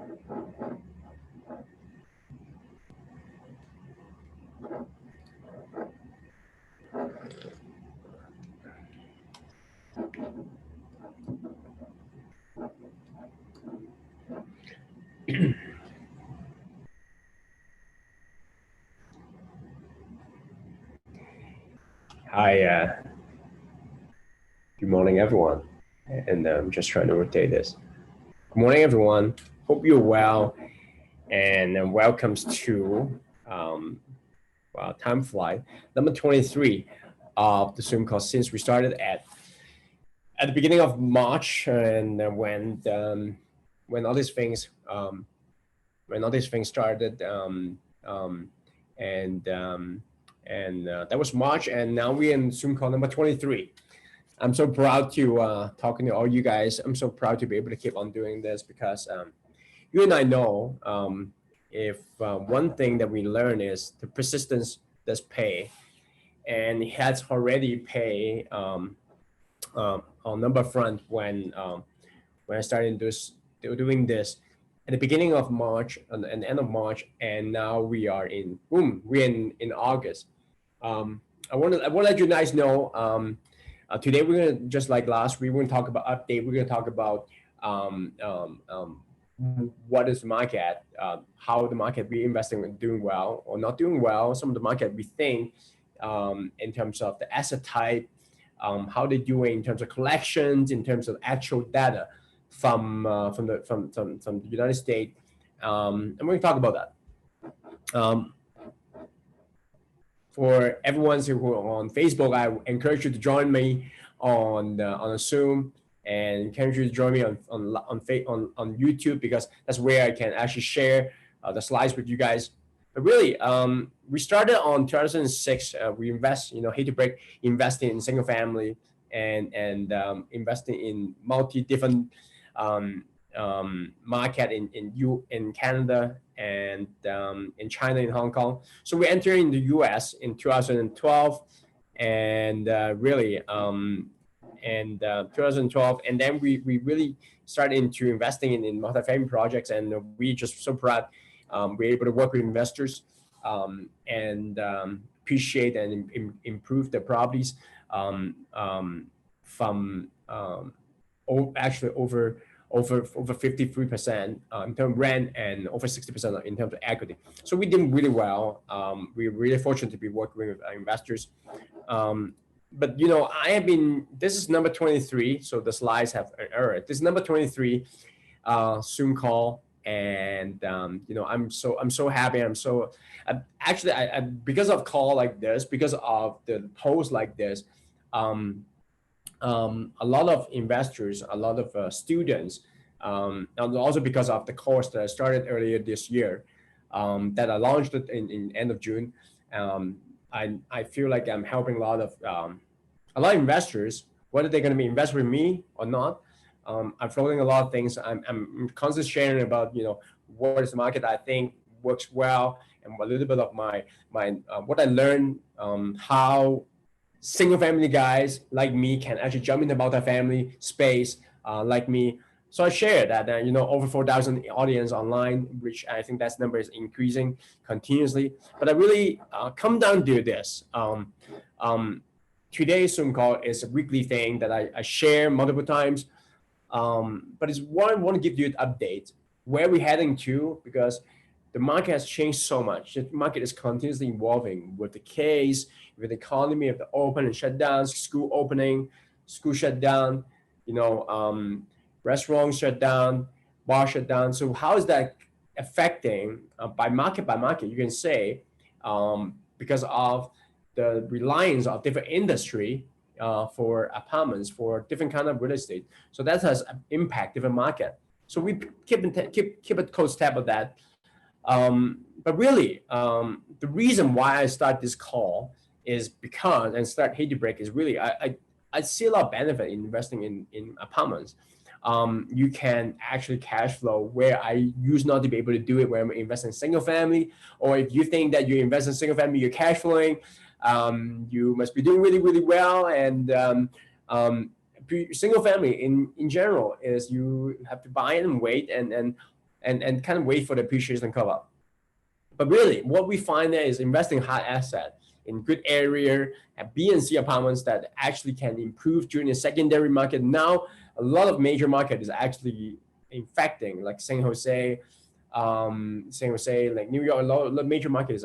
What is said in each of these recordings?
Hi, good morning, everyone. And I'm just trying to rotate this. Good morning, everyone. Hope you're well, and welcome to Time Fly number 23 of the Zoom call. Since we started at the beginning of March, and when all these things started, and that was March, and now we're in Zoom call number 23. I'm so proud to talking to all you guys. I'm so proud to be able to keep on doing this because you and I know if one thing that we learn is the persistence does pay, and it has already paid on number front when I started doing this at the beginning of March and the end of March, and now we are in we're in August. I want to let you guys know. Today we're gonna, just like last week, we're gonna talk about update. We're gonna talk about what is the market, how the market we investing in doing well or not doing well. Some of the market we think in terms of the asset type, how they're doing in terms of collections, in terms of actual data from the United States, and we're gonna talk about that. For everyone who are on Facebook, I encourage you to join me on a Zoom, and encourage you to join me on YouTube, because that's where I can actually share the slides with you guys. But really, we started on 2006. We invest, hate to break, investing in single family and investing in multi different market in Canada and in China and Hong Kong. So we entered in the US in 2012, and 2012, and then we really started into investing in multifamily projects, and we just so proud we're able to work with investors and appreciate and improve the properties from actually over 53% in terms of rent, and over 60% in terms of equity. So we did really well. We're really fortunate to be working with investors. But I have been. This is number 23, so the slides have an error. This is number 23 Zoom call, and I'm so happy. I'm so actually I because of call like this, because of the post like this. A lot of investors, a lot of students, and also because of the course that I started earlier this year, that I launched it in end of June. I feel like I'm helping a lot of investors, whether they're going to be invest with me or not. I'm floating a lot of things. I'm constantly sharing about what is the market I think works well, and a little bit of my what I learned, how single family guys like me can actually jump into multifamily space like me. So I share that, over 4,000 audience online, which I think that number is increasing continuously. But I really come down to this. Today's Zoom call is a weekly thing that I share multiple times. But it's one I want to give you an update where we're heading to, because the market has changed so much. The market is continuously evolving with the case, with the economy of the open and shut down, school opening, school shut down, restaurants shut down, bar shut down. So how is that affecting by market, you can say, because of the reliance of different industry for apartments, for different kind of real estate. So that has impact different market. So we keep a close tab of that. But really, the reason why I start this call is because, and start Hate to Break, is really I see a lot of benefit in investing in apartments. You can actually cash flow where I used not to be able to do it when I'm investing in single family. Or if you think that you invest in single family, you're cash flowing, you must be doing really, really well. And single family in general is you have to buy it and wait, and and kind of wait for the appreciation curve up. But really, what we find there is investing in hard asset in good area at B and C apartments that actually can improve during the secondary market. Now, a lot of major market is actually infecting, like San Jose, like New York. A lot of major market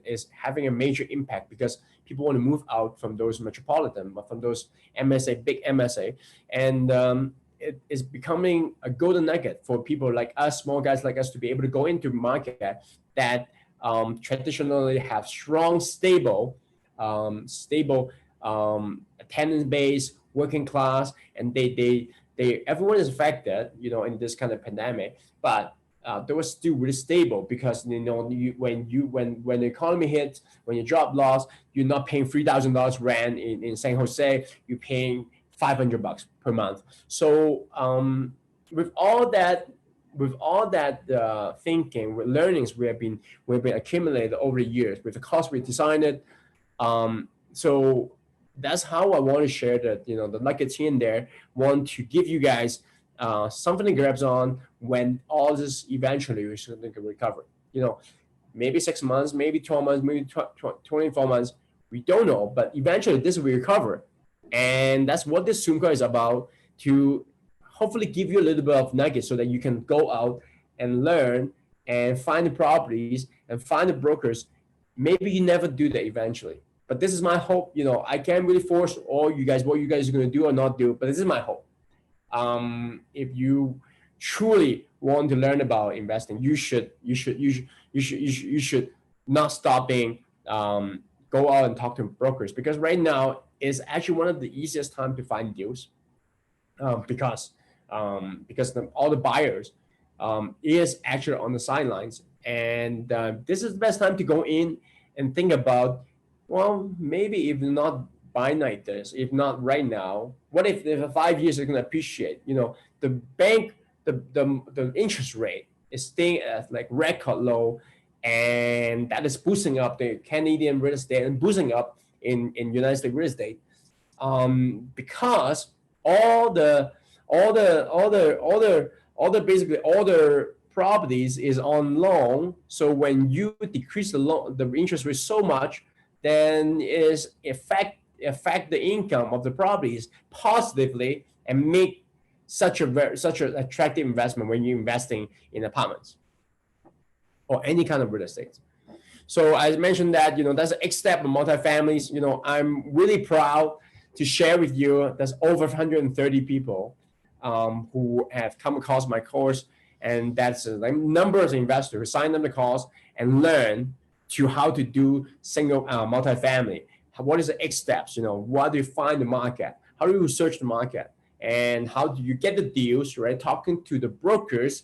is having a major impact because people want to move out from those metropolitan, from those MSA, big MSA, and it is becoming a golden nugget for people like us, small guys like us, to be able to go into market that traditionally have strong, stable attendance base, working class, and they everyone is affected, in this kind of pandemic, but they were still really stable because when the economy hits, when your job lost, you're not paying $3,000 rent in San Jose, you're paying $500 per month. So with all that thinking, with learnings we've been accumulated over the years, with the cost we designed it. So that's how I want to share that, the nuggets here and there, want to give you guys something to grab on when all this eventually is going to recover. Maybe 6 months, maybe 12 months, maybe 24 months. We don't know, but eventually this will recover. And that's what this Zoom call is about, to hopefully give you a little bit of nuggets so that you can go out and learn and find the properties and find the brokers. Maybe you never do that eventually, but this is my hope. I can't really force all you guys what you guys are going to do or not do, but this is my hope. If you truly want to learn about investing, you should not stopping, go out and talk to brokers, because right now is actually one of the easiest time to find deals, because all the buyers is actually on the sidelines, and this is the best time to go in and think about, well, maybe if not buy like this, if not right now, what if the 5 years is going to appreciate? The bank, the interest rate is staying at like record low, and that is boosting up the Canadian real estate and boosting up in United States real estate, because all the basically all the properties is on loan. So when you decrease the interest rate so much, then is affect the income of the properties positively, and make such an attractive investment when you're investing in apartments or any kind of real estate. So I mentioned that, that's the next step of multifamilies. I'm really proud to share with you there's over 130 people who have come across my course, and that's a number of investors who signed up the course and learn to how to do single multifamily. What is the next steps? What do you find the market? How do you research the market? And how do you get the deals, right? Talking to the brokers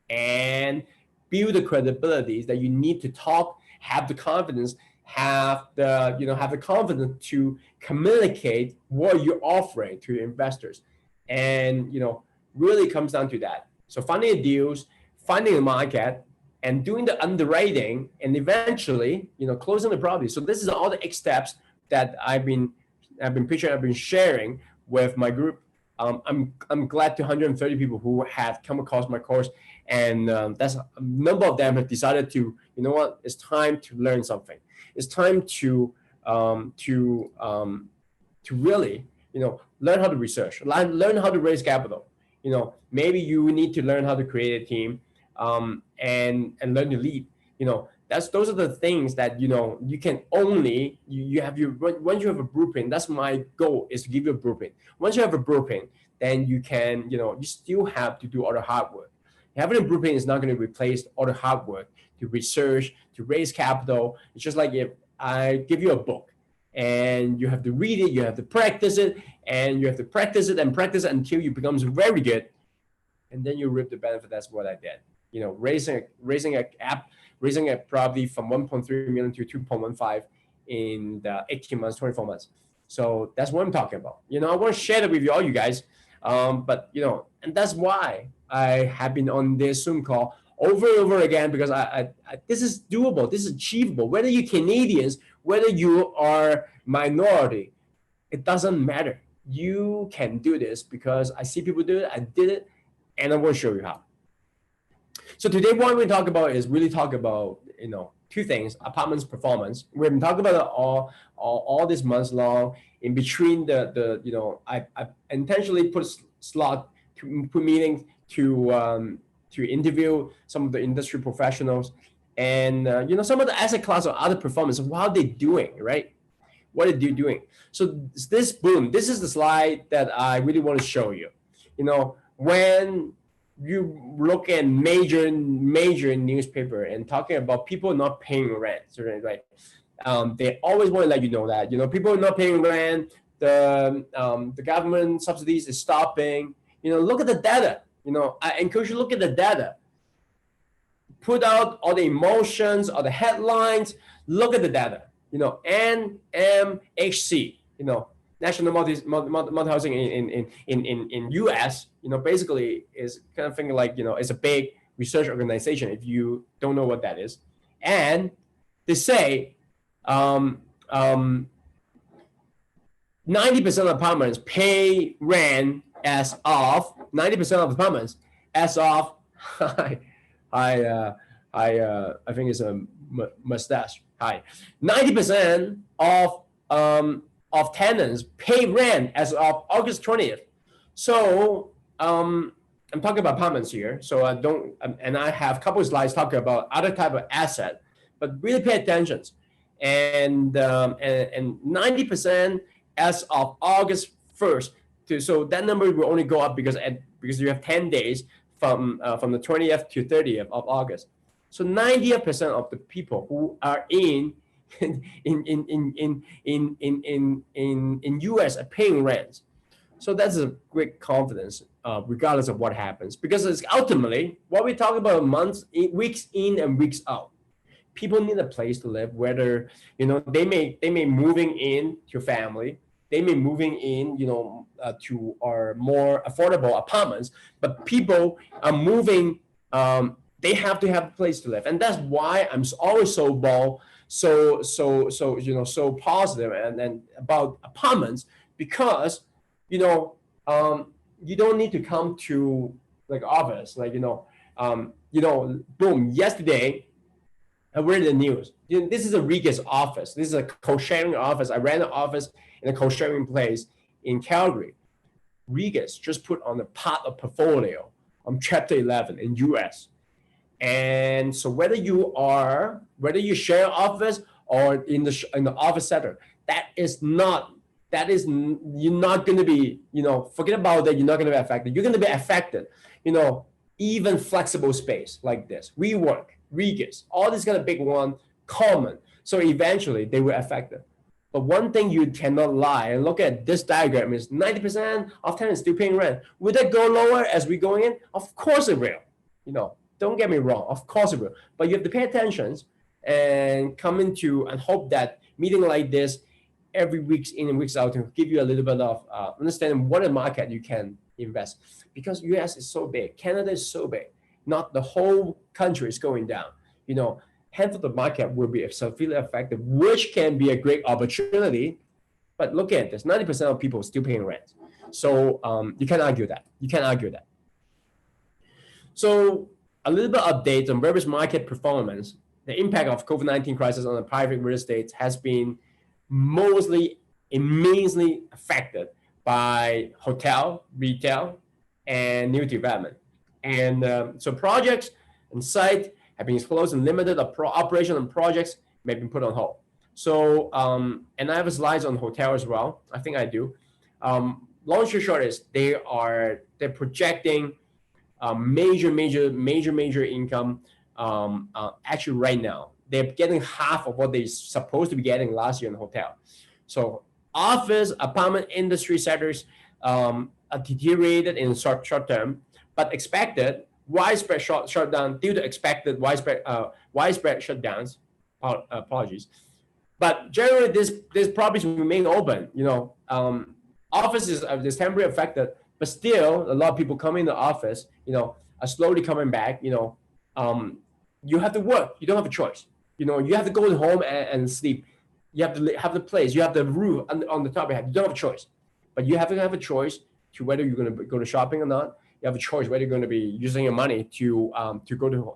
and build the credibility that you need to talk, have the confidence, have the confidence to communicate what you're offering to investors. And, really comes down to that. So finding the deals, finding the market, and doing the underwriting, and eventually, closing the property. So this is all the X steps that I've been pitching, I've been sharing with my group. I'm glad to 130 people who have come across my course, and that's a number of them have decided to, it's time to learn something. It's time to really, learn how to research, learn how to raise capital. Maybe you need to learn how to create a team, and learn to lead. Those are the things that you can only once you have a blueprint. That's my goal, is to give you a blueprint. Once you have a blueprint, then you can you still have to do all the hard work. Having a blueprint is not going to replace all the hard work to research, to raise capital. It's just like if I give you a book and you have to read it, you have to practice it, and you have to practice it and practice it until you becomes very good, and then you reap the benefit. That's what I did. Raising a property from 1.3 million to 2.15 in the 18 months, 24 months. So that's what I'm talking about. I want to share that with all you guys. But and that's why I have been on this Zoom call over and over again, because I this is doable, this is achievable. Whether you're Canadians, whether you are minority, it doesn't matter. You can do this, because I see people do it, I did it, and I want to show you how. So today what we talk about is really talk about, two things: apartments performance. We've been talking about it all these months long. In between I intentionally put slot to put meetings to interview some of the industry professionals, and some of the asset class or other performance. How they doing, right? What are you doing? So this is the slide that I really want to show you. When you look at major newspaper and talking about people not paying rent, right? They always want to let you know that people are not paying rent. The government subsidies is stopping. Look at the data. I encourage you to look at the data. Put out all the emotions or the headlines. Look at the data. NMHC. National multi housing in US, basically is kind of thing like, it's a big research organization if you don't know what that is. And they say 90% of apartments pay rent as of 90% of apartments as of I think it's a mustache. 90% of tenants pay rent as of August 20th. So I'm talking about apartments here. So I have a couple of slides talking about other type of asset, but really pay attention. And 90% as of August 1st. So that number will only go up because you have 10 days from the 20th to 30th of August. So 90% of the people who are in US are paying rent. So that's a great confidence, regardless of what happens, because it's ultimately what we talk about weeks in and weeks out. People need a place to live, whether they may moving in to family, they may moving in to our more affordable apartments, but people are moving. They have to have a place to live, and that's why I'm always so bold, so positive and about apartments, because you don't need to come to like office, boom. Yesterday, I read the news. This is a Regus office. This is a co-sharing office. I ran an office in a co-sharing place in Calgary. Regus just put on a part of portfolio on Chapter 11 in US. And so whether you share office or in the office sector, you're not going to be, forget about that. You're not going to be affected. You're going to be affected, even flexible space like this, WeWork, Regus, all these kind of big one, common. So eventually they will affect it. But one thing you cannot lie and look at this diagram is 90% of tenants still paying rent. Will that go lower as we go in? Of course it will. Don't get me wrong. Of course it will. But you have to pay attention and come into and hope that meeting like this every weeks in and weeks out to give you a little bit of understanding what a market you can invest. Because US is so big, Canada is so big, not the whole country is going down. Half of the market will be severely affected, which can be a great opportunity. But look at this, 90% of people still paying rent. So you can't argue that. So a little bit of updates on various market performance. The impact of COVID-19 crisis on the private real estate has been mostly immensely affected by hotel, retail, and new development. And so projects and sites have been closed and limited. Operation and projects may be put on hold. So, and I have a slides on hotel as well. I think I do. Long story short is they're projecting major income. Actually, right now they're getting half of what they're supposed to be getting last year in hotel. So, office, apartment industry sectors are deteriorated in short term, but expected widespread shutdown due to expected widespread shutdowns. Apologies, but generally these properties will remain open. Offices are temporarily affected, but still a lot of people coming in the office. Are slowly coming back. You have to work. You don't have a choice. You have to go home and sleep. You have to have the place. You have the roof on the top of your head. You don't have a choice, but you have to have a choice to whether you're going to go to shopping or not. You have a choice whether you're going to be using your money to go to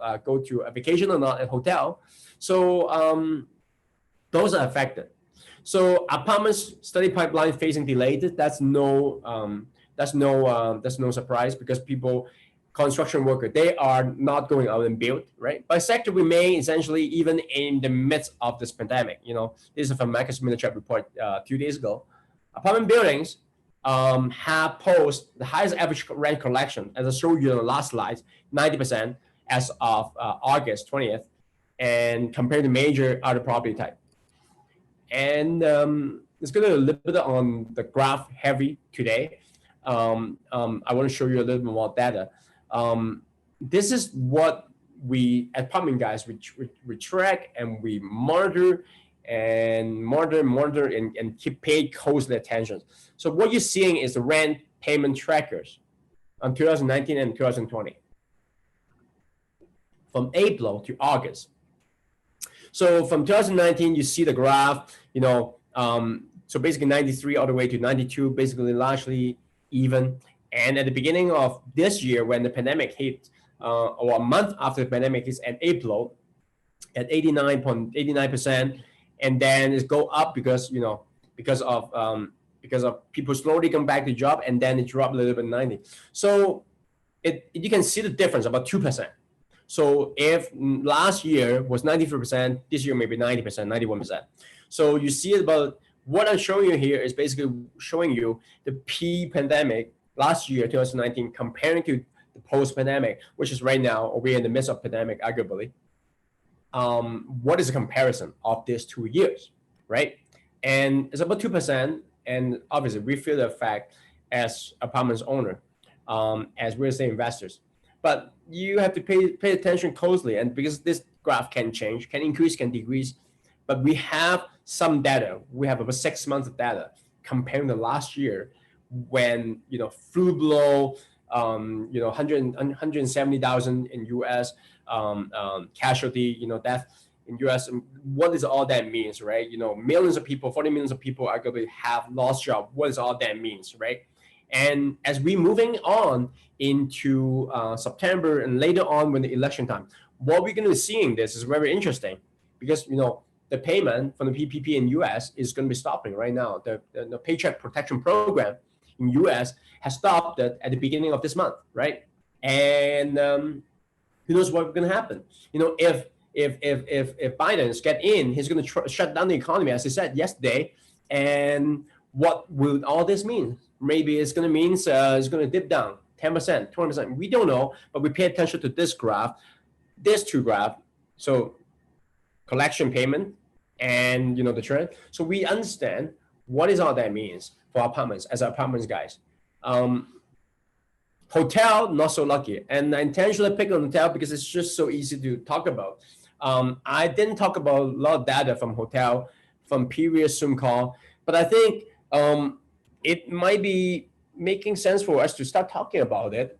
a vacation or not, a hotel. So those are affected. So apartments study pipeline facing delayed. That's no surprise, because people, construction worker, they are not going out and build, right? But sector remain essentially even in the midst of this pandemic. This is from Marcus Millichap report 2 days ago. Apartment buildings have posted the highest average rent collection, as I showed you in the last slide, 90% as of August 20th, and compared to major other property type. And it's going to a little bit on the graph heavy today. I want to show you a little bit more data. This is what we, at Apartment Guys, we track and we monitor and keep pay close attention. So what you're seeing is the rent payment trackers on 2019 and 2020 from April to August. So from 2019, you see the graph, so basically 93 all the way to 92, basically largely even. And at the beginning of this year, when the pandemic hit, or a month after the pandemic hits in April, at 89%, and then it go up because of people slowly come back to job, and then it dropped a little bit 90. So you can see the difference, about 2%. So if last year was 93%, this year maybe 90%, 91%. So you see about what I'm showing you here is basically showing you the pre-pandemic last year, 2019, comparing to the post-pandemic, which is right now, or we're in the midst of pandemic, arguably. What is the comparison of these 2 years, right? And it's about 2%. And obviously, we feel the effect as apartments owner, as real estate investors. But you have to pay attention closely, and because this graph can change, can increase, can decrease. But we have some data. We have about 6 months of data comparing to last year, when flu blow, 170,000 in U.S. Casualty, death in U.S. What is all that means, right? Millions of people, 40 millions of people are going to have lost job. What is all that means, right? And as we moving on into September and later on when the election time, what we're going to be seeing this is very interesting, because the payment from the PPP in U.S. is going to be stopping right now. The Paycheck Protection Program in U.S. has stopped at the beginning of this month, right? And who knows what's going to happen? If Biden get in, he's going to shut down the economy, as he said yesterday. And what will all this mean? Maybe it's going to mean it's going to dip down 10%, 20%. We don't know, but we pay attention to this graph, these two graphs. So collection payment and the trend. So we understand what is all that means for apartments as apartments guys. Hotel, not so lucky. And I intentionally pick on hotel because it's just so easy to talk about. I didn't talk about a lot of data from hotel from previous Zoom call, but I think it might be making sense for us to start talking about it,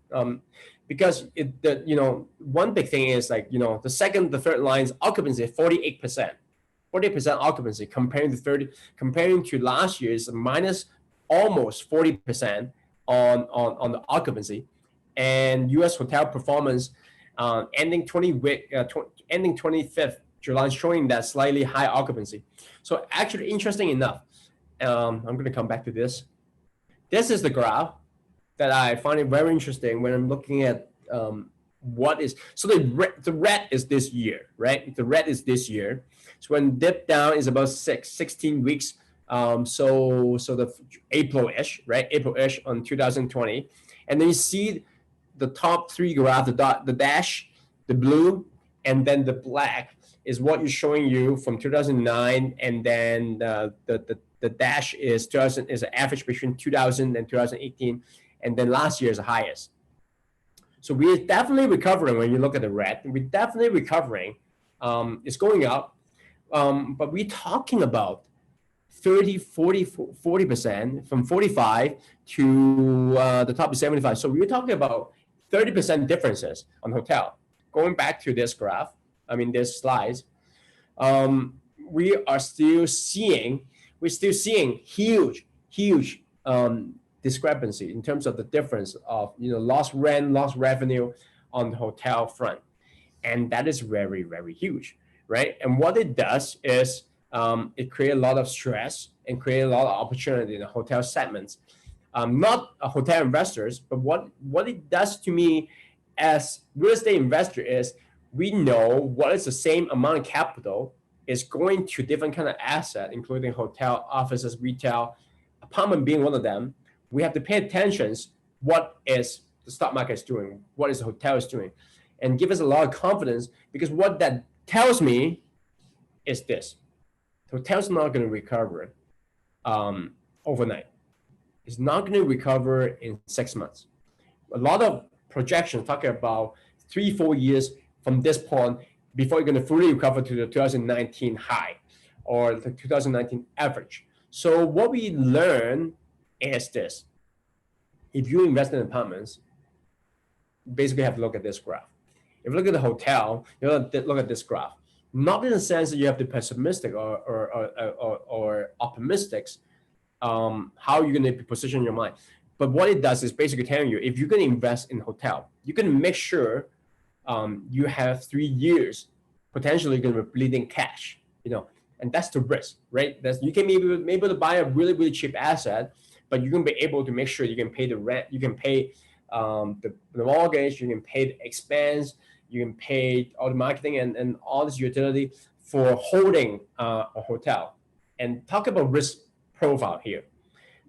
because one big thing is the second, the third lines occupancy 48%, 48% occupancy comparing to last year's minus almost 40% on the occupancy, and U.S. hotel performance ending 25th July showing that slightly high occupancy. So actually, interesting enough, I'm going to come back to this. This is the graph that I find it very interesting when I'm looking at what is, so the red is this year, right? The red is this year. So when dip down is about 16 weeks. So the April-ish, right? April-ish on 2020. And then you see the top three graph, the dash, the blue, and then the black is what you're showing you from 2009. And then the dash is an average between 2000 and 2018. And then last year is the highest. So we're definitely recovering when you look at the red. We're definitely recovering. It's going up. But we're talking about 40% from 45 to the top of 75. So we're talking about 30% differences on hotel. Going back to this graph, this slides, we're still seeing huge discrepancy in terms of the difference of lost rent, lost revenue on the hotel front, and that is very, very huge, right? And what it does is it creates a lot of stress and create a lot of opportunity in the hotel segments. Not hotel investors, but what it does to me as real estate investor is we know what is the same amount of capital is going to different kind of asset, including hotel, offices, retail, apartment being one of them. We have to pay attention what is the stock market is doing, what is the hotel is doing, and give us a lot of confidence, because what that tells me is this: the hotel's not going to recover overnight. It's not going to recover in 6 months. A lot of projections talking about 3-4 years from this point before you're going to fully recover to the 2019 high or the 2019 average. So what we learn is this: if you invest in apartments, basically have to look at this graph. If you look at the hotel, you have to look at this graph. Not in the sense that you have to be pessimistic or optimistic, how you're going to position your mind. But what it does is basically telling you, if you're going to invest in hotel, you're going to make sure you have 3 years potentially going to be bleeding cash, and that's the risk, right? You can be able to buy a really, really cheap asset, but you're going to be able to make sure you can pay the rent, you can pay the mortgage, you can pay the expense, you can pay all the marketing and all this utility for holding a hotel. And talk about risk profile here.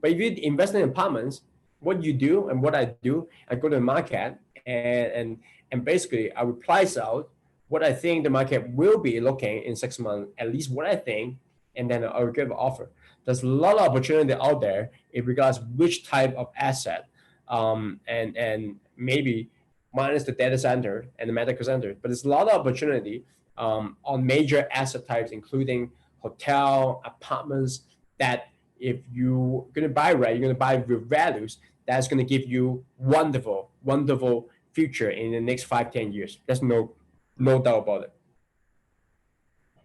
But if you invest in apartments, what you do and what I do, I go to the market and basically I would price out what I think the market will be looking in 6 months, at least what I think, and then I will give an offer. There's a lot of opportunity out there in regards which type of asset, and maybe minus the data center and the medical center, but there's a lot of opportunity on major asset types, including hotel, apartments, that if you're going to buy right, you're going to buy with values, that's going to give you wonderful, wonderful future in the next 5-10 years. There's no doubt about it.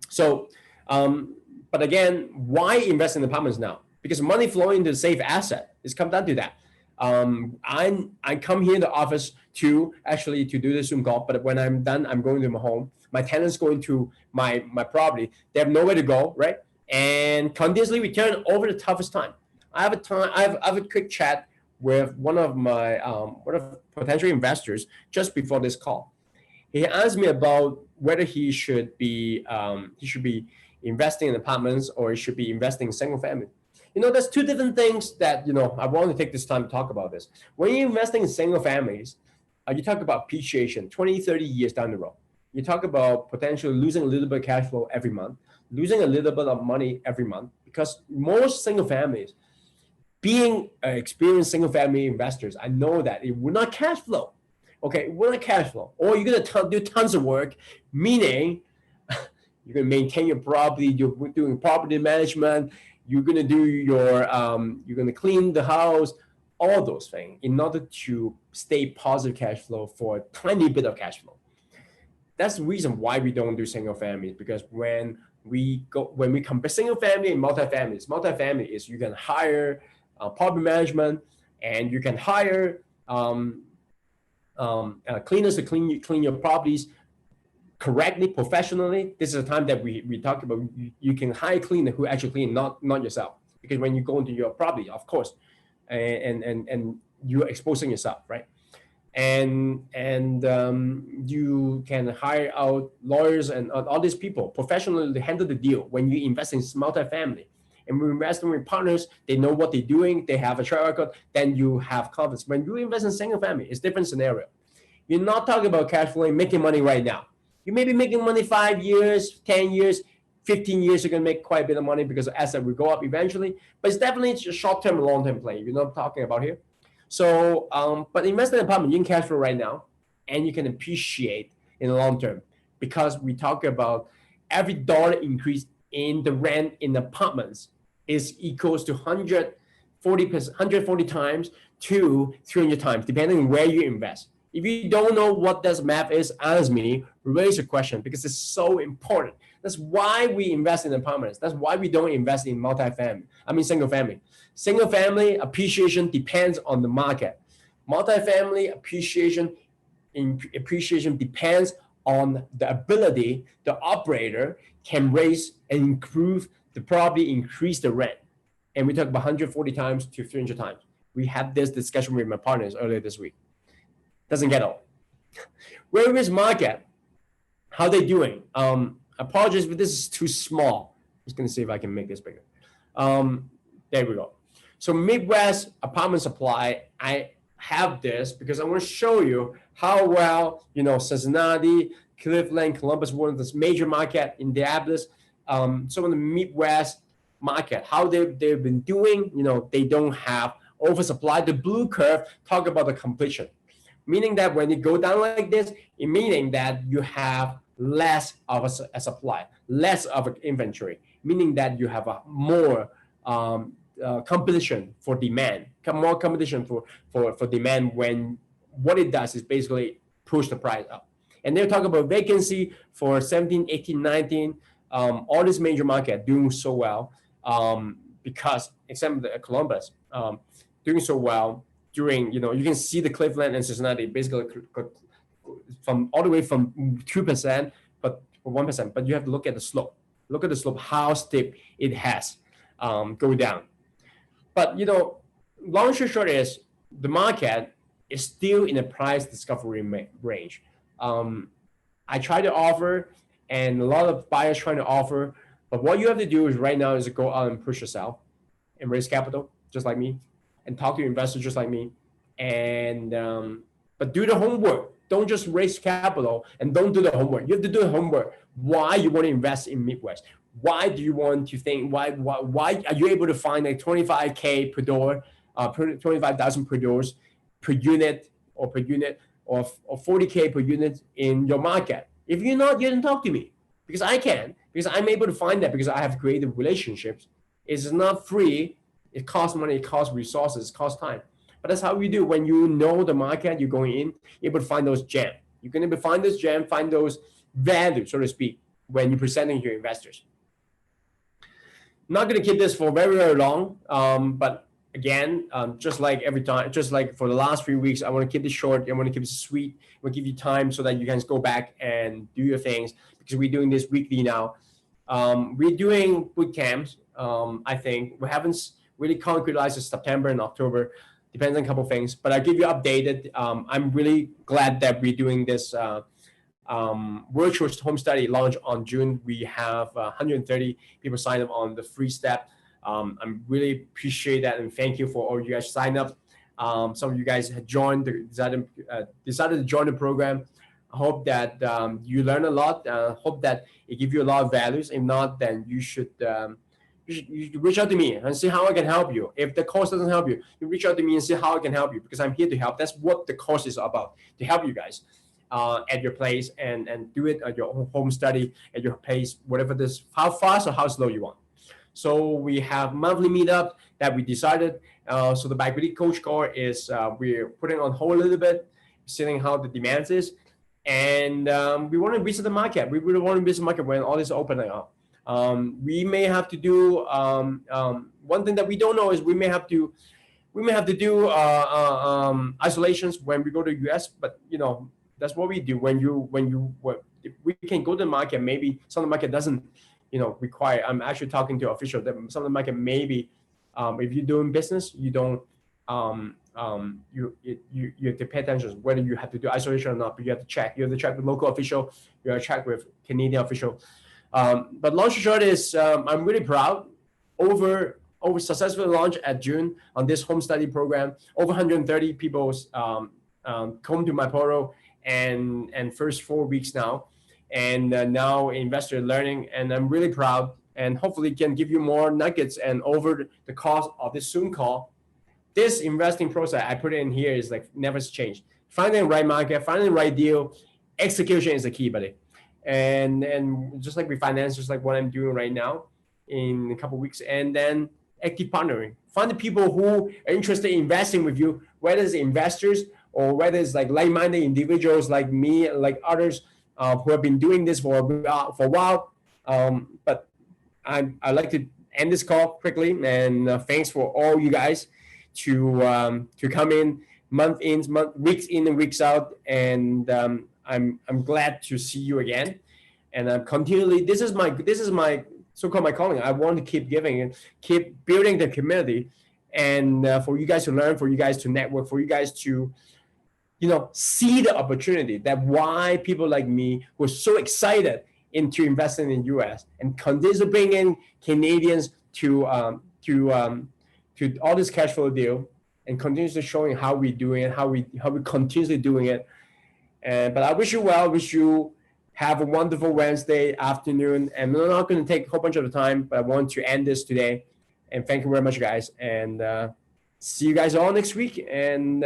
So, but again, why invest in apartments now? Because money flowing into safe asset. It's come down to that. I come here in the office to do the Zoom call, but when I'm done, I'm going to my home. My tenants going to my property. They have nowhere to go, right? And continuously return over the toughest time. I have a quick chat with one of my potential investors just before this call. He asked me about whether he should be investing in apartments or he should be investing in single family. There's two different things that I want to take this time to talk about this. When you're investing in single families, you talk about appreciation 20-30 years down the road. You talk about potentially losing a little bit of cash flow every month, losing a little bit of money every month, because most single families, being experienced single family investors, I know that it will not cash flow. Okay, it will not cash flow. Or you're going to do tons of work, meaning you're going to maintain your property, you're doing property management, you're going to do you're going to clean the house, all those things in order to stay positive cash flow for a tiny bit of cash flow. That's the reason why we don't do single families, because when we compare single family and multifamily is you can hire property management and you can hire cleaners to clean your properties correctly, professionally. This is a time that we talk about you can hire cleaner who actually clean, not yourself, because when you go into your property, of course, and you're exposing yourself, right? And you can hire out lawyers and all these people professionally to handle the deal when you invest in multifamily. And when we invest in partners, they know what they're doing, they have a track record, then you have confidence. When you invest in single family, it's a different scenario. You're not talking about cash flowing, making money right now. You may be making money 5 years, 10 years, 15 years, you're going to make quite a bit of money because the asset will go up eventually. But it's definitely a short-term and long-term play. You know what I'm talking about here? So, but invest in an apartment, you can cash flow right now, and you can appreciate in the long term, because we talk about every dollar increase in the rent in apartments is equals to 140 times to 300 times, depending on where you invest. If you don't know what this math is, ask me, raise a question, because it's so important. That's why we invest in apartments. That's why we don't invest in single family. Single family appreciation depends on the market. Multifamily appreciation depends on the ability the operator can raise and improve the property, increase the rent. And we talk about 140 times to 300 times. We had this discussion with my partners earlier this week. Doesn't get old. Where is market? How they doing? Apologies if this is too small. Just gonna see if I can make this bigger. There we go. So Midwest apartment supply, I have this because I want to show you how well, Cincinnati, Cleveland, Columbus, one of this major market, Indianapolis, some of the Midwest market, how they've been doing. They don't have oversupply. The blue curve talk about the completion, meaning that when you go down like this, it meaning that you have less of a supply, less of an inventory, meaning that you have a more competition for demand, more competition for demand, when what it does is basically push the price up. And they're talking about vacancy for 17, 18, 19, all this major market doing so well, because except the Columbus doing so well during, you can see the Cleveland and Cincinnati basically from all the way from 2%, but 1%, but you have to look at the slope. Look at the slope, how steep it has go down. But long story short is the market is still in a price discovery range. I try to offer, and a lot of buyers trying to offer, but what you have to do is right now is to go out and push yourself and raise capital just like me, and talk to investors just like me, and but do the homework. Don't just raise capital and don't do the homework. You have to do the homework. Why you want to invest in Midwest? Why do you want to think? Why are you able to find like 25K per door, 25,000 per doors per unit, or 40K per unit in your market? If you're not, you can talk to me, because I can, because I'm able to find that, because I have created relationships. It's not free. It costs money. It costs resources. It costs time. But that's how we do. When you know the market, you're going in, you're able to find those gems. You're going to find this gem, find those values, so to speak, when you're presenting to your investors. I'm not going to keep this for very, very long. But again, just like every time, just like for the last 3 weeks, I want to keep it short. I want to keep it sweet. I want to give you time so that you guys go back and do your things, because we're doing this weekly now. We're doing boot camps. I think we haven't really concretized September and October. Depends on a couple of things, but I'll give you updated. I'm really glad that we're doing this virtual home study launch on June. We have 130 people sign up on the free step. I'm really appreciate that, and thank you for all you guys sign up. Some of you guys had joined, decided to join the program. I hope that you learn a lot. Hope that it gives you a lot of values. If not, then you should reach out to me and see how I can help you. If the course doesn't help you, you reach out to me and see how I can help you, because I'm here to help. That's what the course is about, to help you guys at your place, and do it at your home study, at your pace, whatever this, how fast or how slow you want. So we have monthly meetup that we decided. So the Biability Coach Core is we're putting on hold a little bit, seeing how the demands is. And we want to visit the market. We really want to visit the market when all this is opening up. We may have to do one thing that we don't know is we may have to do isolations when we go to US, but that's what we do. If we can go to the market, maybe some of the market doesn't require. I'm actually talking to officials that some of the market maybe if you're doing business, you don't you have to pay attention whether you have to do isolation or not, but you have to check. You have to check with local official, you have to check with Canadian official. But long story short is I'm really proud over successfully launched at June on this home study program. Over 130 people come to my portal and first 4 weeks now, and now investor learning, and I'm really proud, and hopefully can give you more nuggets. And over the course of this Zoom call, this investing process I put in here is like never changed. Finding the right market, finding the right deal, execution is the key, buddy. And just like we finance, just like what I'm doing right now in a couple of weeks, and then active partnering. Find the people who are interested in investing with you, whether it's investors or whether it's like like-minded individuals like me, like others who have been doing this for a while. But I'd like to end this call quickly, and thanks for all you guys to come in weeks in and weeks out, and I'm glad to see you again, and I'm continually. This is my so-called my calling. I want to keep giving and keep building the community, and for you guys to learn, for you guys to network, for you guys to see the opportunity, that why people like me were so excited into investing in US and continue to bring in Canadians to all this cash flow deal, and continuously showing how we doing it, how we continuously doing it. But I wish you well. Wish you have a wonderful Wednesday afternoon. And we're not going to take a whole bunch of the time, but I want to end this today. And thank you very much, guys. And see you guys all next week. And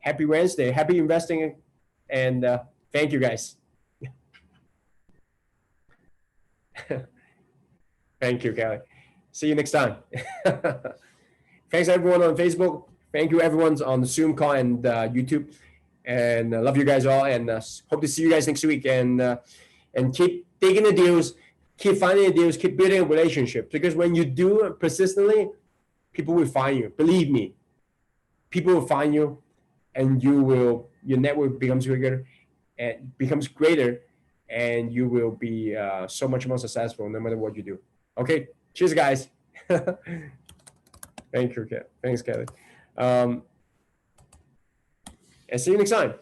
happy Wednesday, happy investing, and thank you, guys. Thank you, Kelly. See you next time. Thanks everyone on Facebook. Thank you everyone on the Zoom call and YouTube. And love you guys all, and hope to see you guys next week. And keep digging the deals, keep finding the deals, keep building a relationship. Because when you do it persistently, people will find you. Believe me, people will find you, and your network becomes bigger and becomes greater, and you will be so much more successful no matter what you do. Okay, cheers, guys. Thank you, Kelly. Thanks, Kelly. And see you next time.